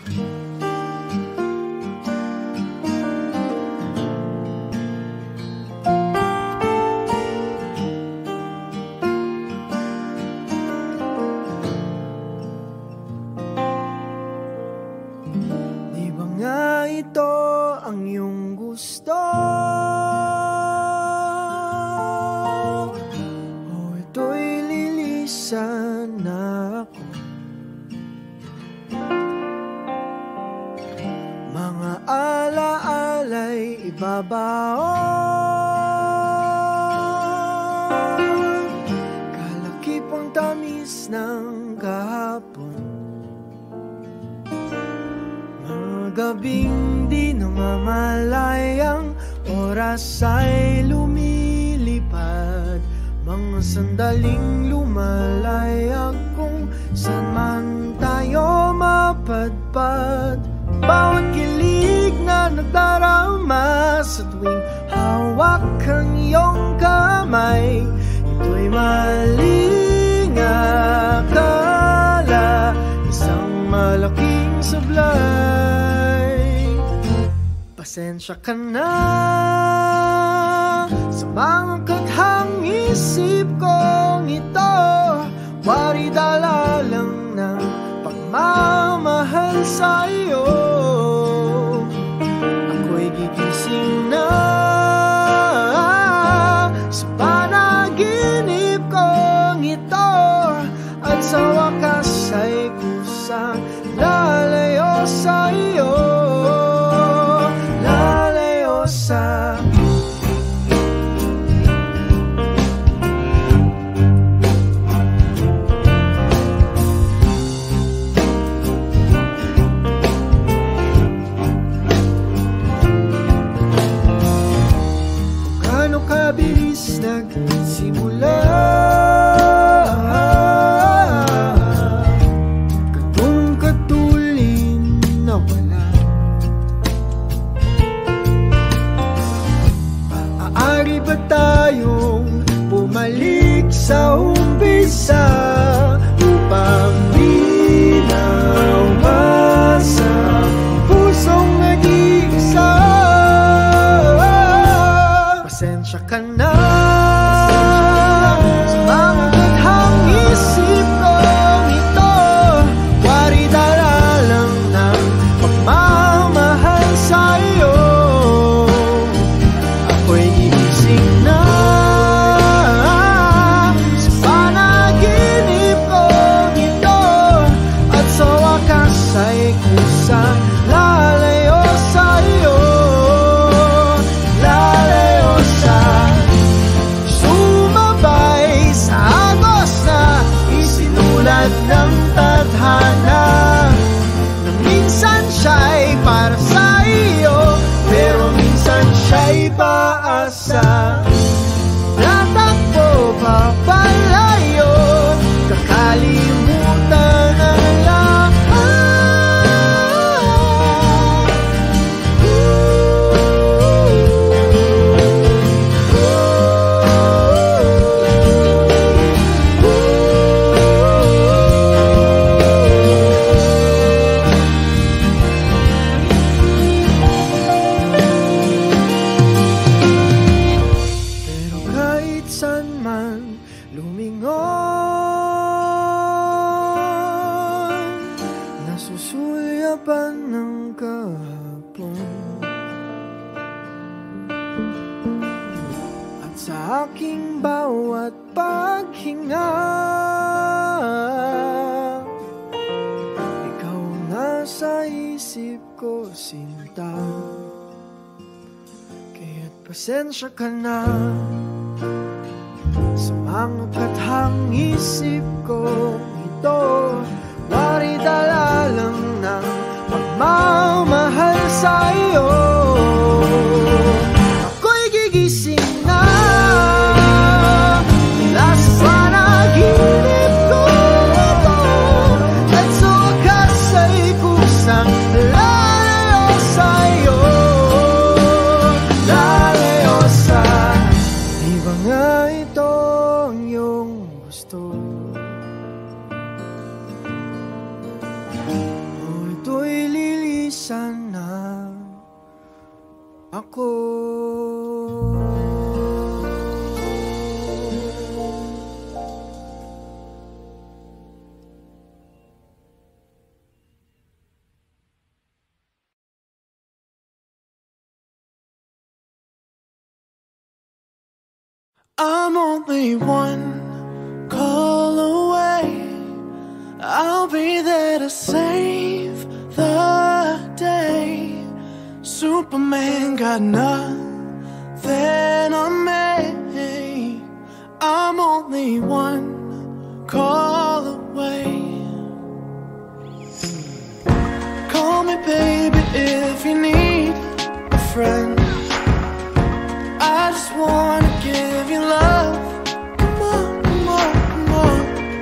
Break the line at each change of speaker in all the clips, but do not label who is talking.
Di ba nga ito ang iyong gusto? O ito'y lilisan na ako? Mga alaala'y ibabaon, kalakipang tamis ng kahapon. Gabing di namamalayang oras ay lumilipad, mga sandaling lumalayag kung saan man tayo mapadpad. Bawat kilig na nagdarama sa tuwing hawak ang iyong kamay, ito'y maling akala, isang malaking sablay. Pasensya ka na sa mga kathang isip kong ito, wari dala lang ng pagmamahal sa iyo. Ako'y gigising na sa panaginip kong ito, at sa wakas ay kusang lalayo sa iyo. Kano kabilis nagsimula, katong katulin na wala. Maaari ba tayong bumalik sa umpisa upang di na umasa pusong nag-iisa? Pasensya ka na sa mga kathang isip kong ito, wari dala lang ng pagmamahal sa iyo. Ako'y gigising na sa panaginip kong ito, at sa wakas ay kusang lalayo sa iyo. Sumabay sa agos na isinulat ng tadhana, na minsan siya'y para sa iyo, pero minsan siya'y paasa. Tatakbo papalayo, kakalimutan ang lahat. Pero kahit saan man lumingon, nasusulyapan ng kahapon, at sa aking bawat paghinga, ikaw nasa isip ko, sinta. Kaya't pasensya ka na sa mga kathang isip ko ito, wari dala lang ng pagmamahal sa iyo. Ako'y gigising na mula sa panaginip ko ito, at sa wakas ay kusang lalayo sa iyo. Lalayo sa, di ba nga ito ang iyong gusto? O ito'y sana ako. I'm only one call away. I'll be there to save the day. Superman got nothing on me. I'm only one call away. Call me baby if you need a friend. I just wanna give you love. Come on, come on, come on.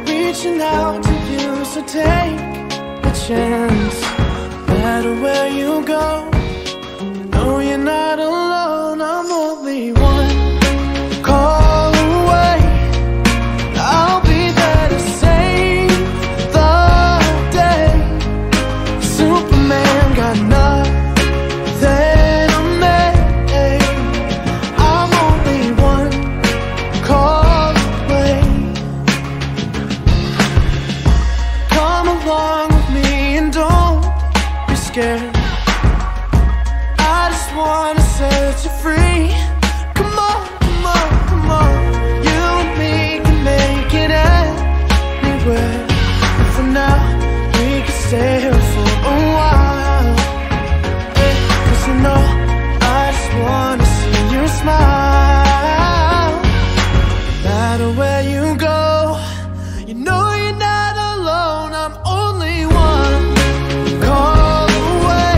Reaching out to you, so take a chance. No matter where you go, no, you're not alone. I'm only one call away. I'll be there to save the day. Superman got nothing on me. I'm only one call away. Come along with me and don't be scared. I just wanna set you free. Come on, come on, come on. You and me can make it anywhere. And for now, we can stay here for a while. Hey, 'cause you know, I just wanna see you smile. No matter where you go, you know you're not alone. I'm only one call away.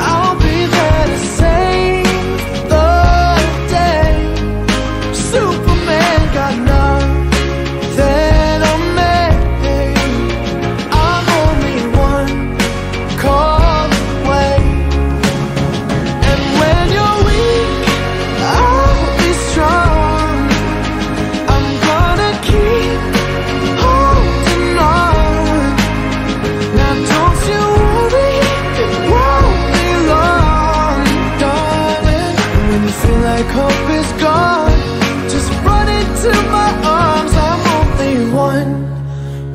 I'll be there to save the day. Superman got nothing on me. I'm only one call away. And when you're weak, I'll be strong. I'm gonna keep holding on. Now don't you worry, it won't be long, darling. When you feel like hope is gone, just run into my arms. I'm only one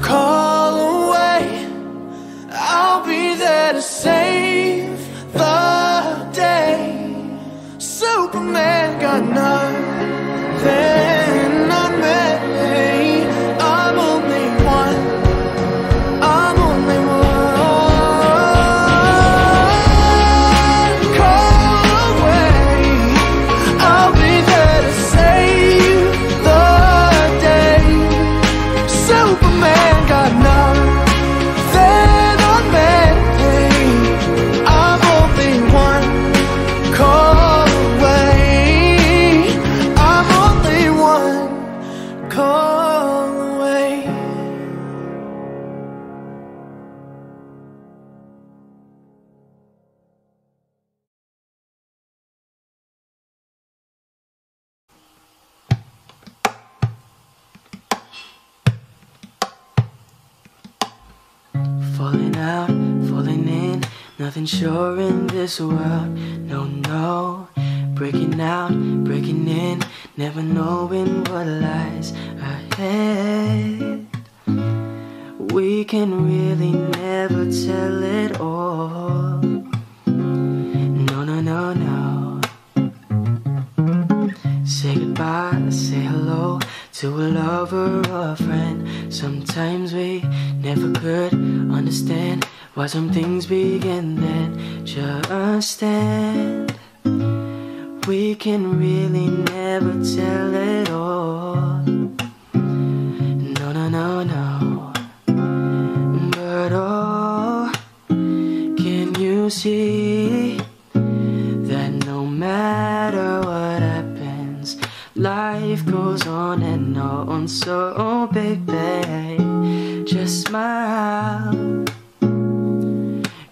call away. I'll be there to save the day. Superman got nothing on me. I'm only one. I'm only one call away. I'll be there to save the day. Superman got nothing on me. I'm only one call away. I'm only one call away.
Falling out, falling in, nothing sure in this world. No, no, breaking out, breaking in, never knowing what lies ahead. We can really never tell it all. No, no, no, no. Say goodbye, say hello to a lover or a friend. Sometimes we never could understand why some things begin then just end. We can really never tell it all. No, no, no, no. But oh, can you see that no matter what happens, life goes on and on. So baby, just smile,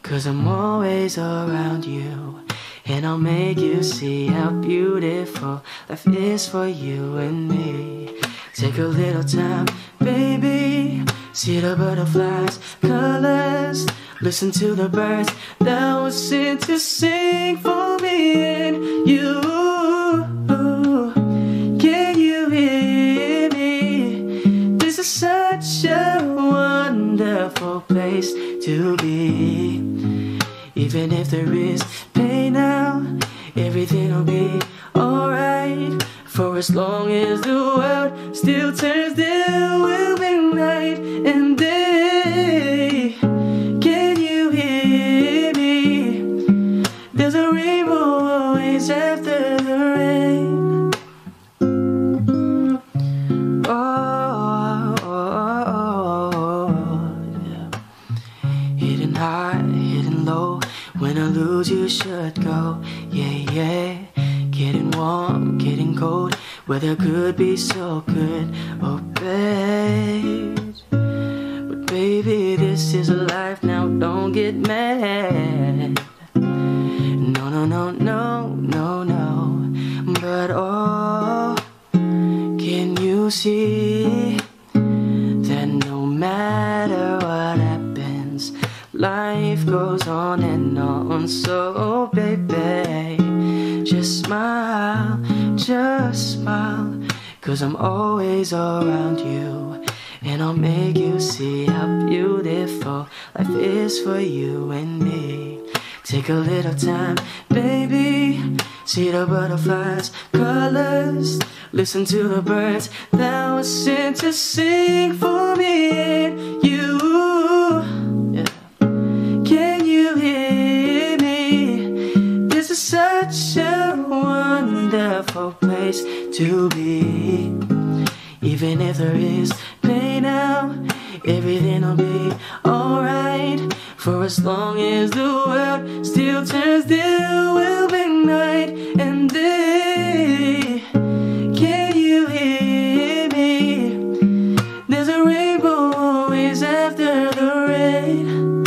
'cause I'm always around you. And I'll make you see how beautiful life is for you and me. Take a little time, baby. See the butterflies, colors Listen to the birds that were sent to sing for me and you. Can you hear me? This is such a wonderful place to be. Even if there is pain now, everything will be alright. For as long as the world still turns, there will be night and day. Can you hear me? There's a rainbow always after the rain. Yeah. Hidden high, hidden low. When I lose, you should go. Yeah, yeah. Getting warm, getting cold. Weather could be so good. Oh, babe. But baby, this is life now. Don't get mad. No, no, no, no, no, no. But oh, can you see that no matter what happens, life goes on and on. So baby, just smile, cause I'm always around you. And I'll make you see how beautiful life is for you and me. Take a little time, baby. See the butterflies, colors. Listen to the birds that were sent to sing for me and you. Yeah. Can you hear me? This is such a wonderful place to be. Even if there is pain now, everything will be alright. For as long as the world still turns, there will be night and day. Can you hear me? There's a rainbow always after the rain.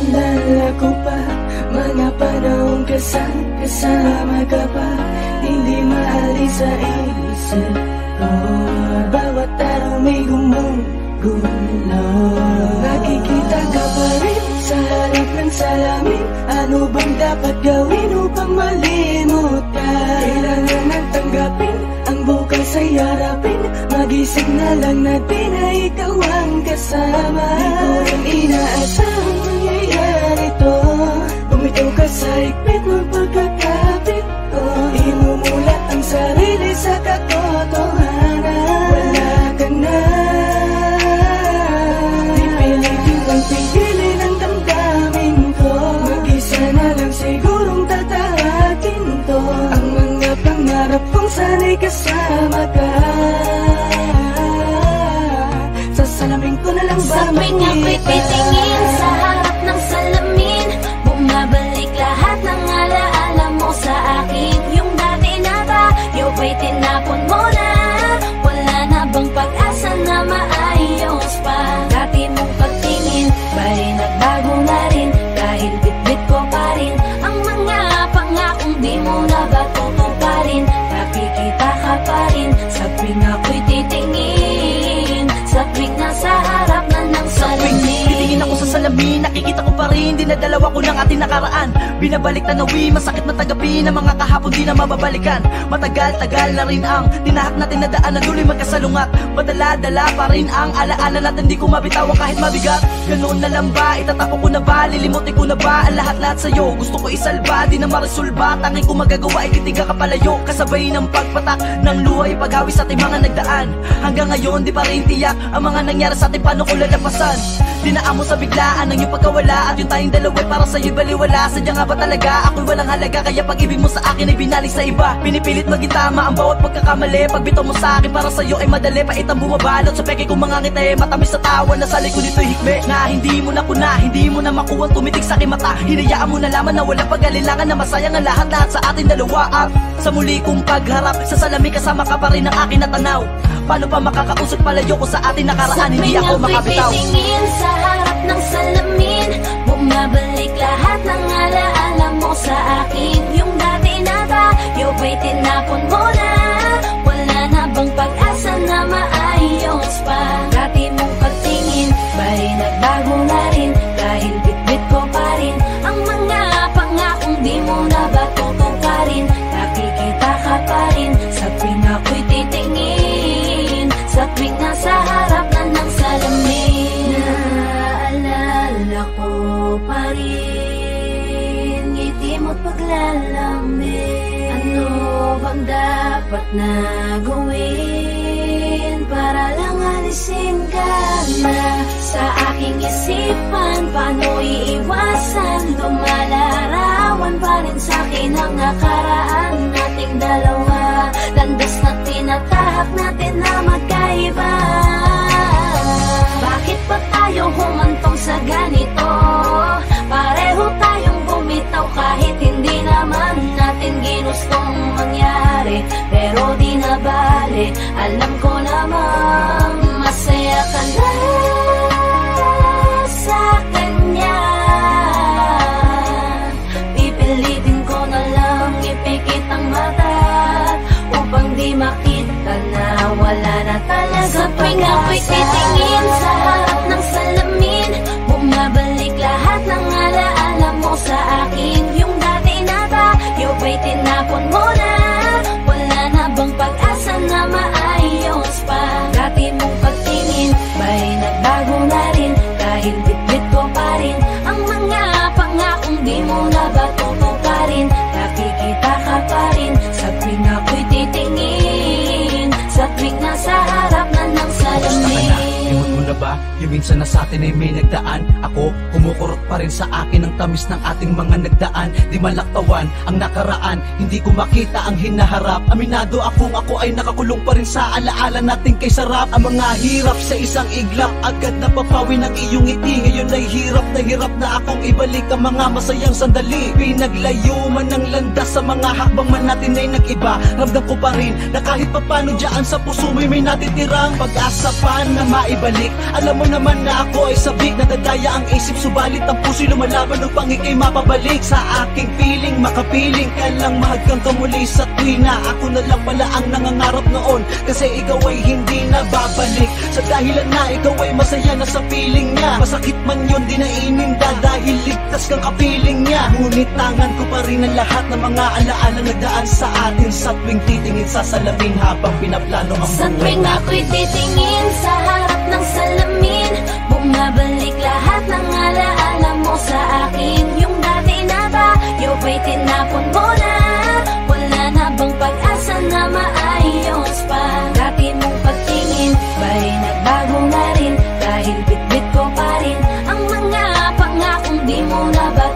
Naalala ko pa, mga panahong kasama ka pa. Hindi maalis sa isip ko. Bawat araw may gumugulo. Nakikita ka pa rin sa harap ng salamin. Ano bang dapat gawin upang malimot ka? Kailangan nang tanggapin ang bukas ay harapin. Magising na lang natin na ikaw ang kasama. Di ko rin inaasahang mangyayari to. Bumitaw ka sa higpit ng pagkakapit ko. Imumulat ang sarili sa katotohanan. Wala ka na. Pipilitin kang pigilin ang damdamin ko. Mag-isa na lang sigurong tatahakin to. Ang mga pangarap kong sana'y kasama ka. Sa salamin ko na lang ba
sabay nga ko'y titingin sa harap ng salamin. Bumabalik lahat ng alaala mo sa akin. Yung dati na tayo ba'y tinapon mo na? Wala na bang pag-asa na maayos pa? Dati mong pagtingin ba'y nagbago na rin? Dahil bitbit ko pa rin ang mga pangakong di mo na ba tutuparin? Nakikita ka pa rin sa tuwing ako'y titingin, sa tuwing nasa harap na ng salamin.
Titingin ako sa salamin, nakikita ko pa rin dinadalawa ko ng ating nakaraan. Binabalik tanawi, masakit matagapin ang mga kahapon di na mababalikan. Matagal-tagal na rin ang tinahak natin na daan na duloy magkasalungat. Madala-dala pa rin ang alaala natin, di ko mabitawan kahit mabigat. Ganoon na lang ba, itatapon ko na ba, lilimutin ko na ba ang lahat-lahat sa'yo? Gusto ko isalba, di na maresolba, tanging ko magagawa ay titiga ka palayo. Kasabay ng pagpatak ng luhay, paghawi sa ating mga nagdaan. Hanggang ngayon di pa rin tiyak ang mga nangyari sa ating, paano ko lalapasan? Dinaan mo sa biglaan ang iyong pagkawala at yung tayong dalawa'y para sa'yo'y baliwala. Sadya nga ba talaga ako'y walang halaga, kaya pag-ibig mo sa akin ay binaling sa iba. Pinipilit maging tama ang bawat pagkakamali. Pagbitaw mo sa akin para sa'yo ay madali, paitang bumabalot sa peke kong mga ngiti. Matamis sa tawa na sa likod nito'y hikme, na hindi mo na kuna, hindi mo na makuha tumitig sa aking mata. Hinayaan mo na laman na walang pag-alilangan, na masayang ang lahat sa ating dalawa. At sa muli kong pagharap sa salamin, kasama ka pa rin ang aking natanaw. Paano pa makakausap palayo ko sa ating nakaraan, hindi ako makabitaw.
Sa tuwing titingin sa harap ng salamin, bumabalik lahat ng alaala mo sa akin. Yung dati na tayo ba'y tinapon mo na? Wala na bang pag-asa na maayos pa? Dati mong pagtingin ba'y nagbago na rin? Dahil bitbit ko pa rin ang mga pangakong di mo na ba tutuparin? Nakikita ka pa rin sa tuwing ako'y titingin, sa tuwing nasa harap na ng salamin. Naalala ko pa rin ngiti mo't paglalambing. Ano bang dapat na gawin para lang alisin ka na sa aking isipan? Paano iiwasan? Lumalarawan pa rin sa akin ang nakaraan nating dalawa. Landas na tinatahak natin na magkaiba. Bakit pa tayo humantong sa ganito? Pareho tayong bumitaw kahit hindi naman natin ginustong mangyari. Pero di na bale, alam ko namang masaya ka na sa kanya. Pipilitin ko na lang ipikit ang mata upang di makita na wala na talaga. Sa tuwing ako'y titingin sa harap ng salamin, bumabalik lahat ng alaala mo sa akin. Yung dati na tayo ba'y tinapon mo na? Wala na bang pag-asa na maayos pa? Dati mong pagtingin ba'y nagbago na rin? Dahil bitbit ko pa rin ang mga pangakong di mo na ba tutuparin? Nakikita ka pa rin sa tuwing ako'y titingin, sa tuwing nasa harap na ng salamin.
Limot mo na ba? Yung minsan na sa atin ay may nagdaan. Ako, kumukurot pa rin sa akin ang tamis ng ating mga nagdaan. Di malaktawan ang nakaraan, hindi ko makita ang hinaharap. Aminado akong ako ay nakakulong pa rin sa alaala natin kay sarap. Ang mga hirap sa isang iglap, agad napapawi ng iyong ngiti. Ngayon ay hirap na akong ibalik ang mga masayang sandali. Pinaglayo man ng landas sa mga hakbang man natin ay nag-iba. Ramdam ko pa rin na kahit papano dyan sa puso may natitirang pag-asa pa na maibalik. Alam mo naman na ako ay sabik, nadadaya ang isip, subalit ang puso'y lumalaban upang ika'y mapabalik sa aking piling. Makapiling ka lang, mahagkang ka muli sa tuwi na ako na lang pala ang nangangarap noon, kasi ikaw ay hindi na babalik. Sa dahilan na ikaw ay masaya na sa piling niya, masakit man yun di na ininda dahil ligtas kang kapiling niya. Ngunit tangan ko pa rin ang lahat ng mga alaala nagdaan sa atin sa tuwing titingin sa salamin habang pinaplano ang
sa tuwing ako'y titingin sa harap ng salamin, bumabalik lahat ng alaala mo sa akin. Yung dati na tayo ba'y tinapon mo na? Wala na bang pag-asa na maayos pa? Dati mong pagtingin ba'y nagbago na rin? Dahil bitbit ko pa rin ang mga pangakong di mo na ba